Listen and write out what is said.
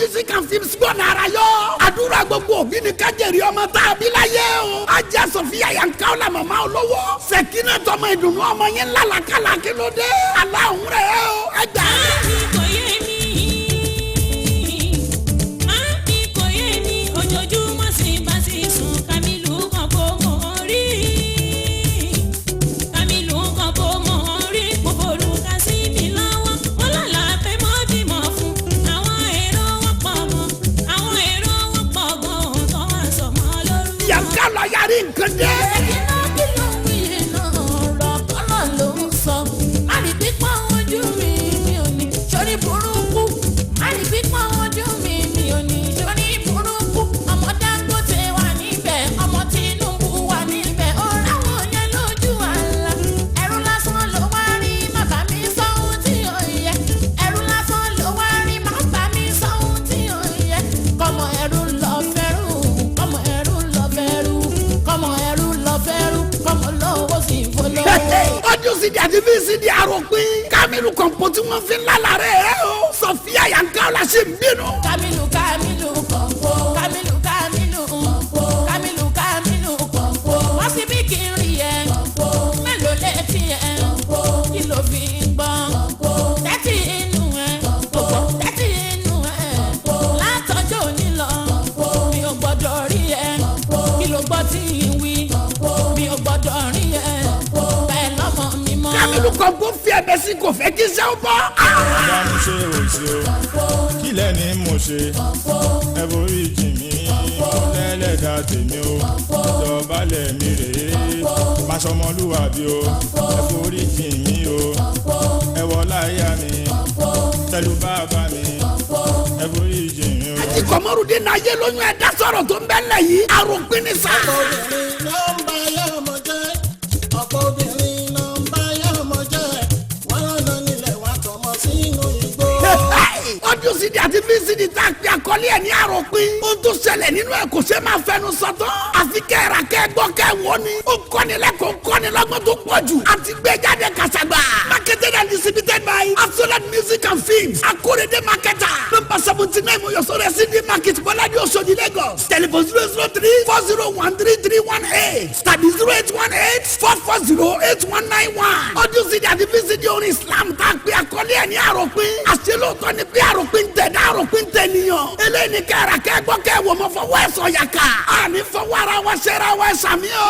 music and films gbọ́nà ara yọ. àdúrà gbogbo òbí ni kájẹ̀rì ọmọ tá a bí láyé o. ajá Sofia Yankao la màmá olówó. Sẹ̀kínà tọmọ ìdùnnú ọmọ yẹn lálàkàlà kí ló dé. aláhùn rẹ̀ o ẹgbẹ́. Yàrí nǹkan dé. Sẹ̀kínà kí ló ń wí iná ọ̀rọ̀ kọ́lọ̀ ló ń sọ. Àrí pípọ́n ojú mi ò ní sórí burúkú. Àrí pípọ́n ojú mi ò ní sórí burúkú. Ọmọ Dangote wà níbẹ̀, ọmọ Tinubu wà níbẹ̀. Ó ráwọn yẹn lójú àlá. Ẹ̀rù lásán ló wá rí, má bá mi sọ ohun tí ò yẹ. Ẹ̀rù lásán ló wá rí, má bá mi sọ ohun tí ò yẹ. Kọ́mọ ẹ̀rù lọ fẹ́rù, kọ́mọ ẹ̀rù lọ fẹ́rù. Kọ́mọ ẹrú lọ fẹ́rú, kọ́mọ lọ́wọ́ sí ìfọlọ́. ọdún sídi àti bí sídi àròpin. Kamilu kọ̀ǹpó tí wọ́n fi ń lálàá rẹ̀ ẹ́ o. Sofia Yankao la ṣe ń bínú. Kamilu kọ̀ǹpó. Kamilu kọ̀ǹpó. Kamilu kọ̀ǹpó. wọ́n sì bí kí n rí ẹ. mélòó létí ẹ. kí ló fi ń gbọ́n. tẹ́tí inú ẹ. tẹ́tí inú ẹ. látọjọ́ òní lọ. mi ò gbọ́dọ̀ rí ẹ. kí ló gbọ́ tí ń wí. mi ò gbọ́dọ̀ rí ẹ. bẹ́ẹ̀ lọ́mọ mi mọ́. Kamilu kọ̀ǹpó fi ẹ̀bẹ̀ sí kò fẹ́ kí sẹ́wọ́n bọ́. bá mi ṣe òṣè o kí lẹ́ni mo ṣe ẹ borí jì mí lẹ́lẹ́dàá tèmi o ìjọbalẹ̀ mi rèé máṣọmọlúwàbí o ẹ borí jì mí o ẹ wọlá ìyá mi tẹlu bàbá mi ẹ borí jì mí o. àti Kọmọrùdé náà yé lóyún ẹ̀dá sọ̀rọ̀ tó ń bẹ́ lẹ̀ yìí. àròpin ni sá. ọ̀pọ̀ obìnrin ló ń bá yá ọmọ jẹ́. ọ̀pọ̀ obìnrin ló ń bá yá ọmọ jẹ́. wọ́n lọ́nà nílẹ̀ wá tọmọ sínú igbó. ọdún sídi àti bí sídi tá a pe àkọlé ẹ̀ ní àròpin. ohun tó ṣẹlẹ̀ nínú ẹ̀ kò ṣe máa fẹnu sọ̀tọ̀. àfi kẹ́ra kẹ́gbọ́ kẹ́wọ́ ni. ó kọ́ni lẹ́kọ̀ọ́ kọ́ni lọ́gbọ́n tó pọ̀ jù. àti gbé jáde kàṣàgbà. marketed and distributed by Absolute Music and Films. Akorede marketer. number 79 Mojosore CD Market Bọ́ládé Oṣòdì Lagos. telephone 003-401-3318 tàbí 0818-440-8191. ọdún sídi àti bí sídi orin Islam tá a pe àkọlé ẹ̀ ní àròpin. àṣelóòtọ́ ni pé àròpin tẹ̀dá àròpin tẹ̀nìyàn. eléyìí ni kẹ́ra kẹ́gbọ́ kẹ́wọ́ mọ́ fọwọ́ ẹ̀ sọ̀yàkà. àní fọwọ́ ara wa ṣẹ́ra wa ṣàmì o.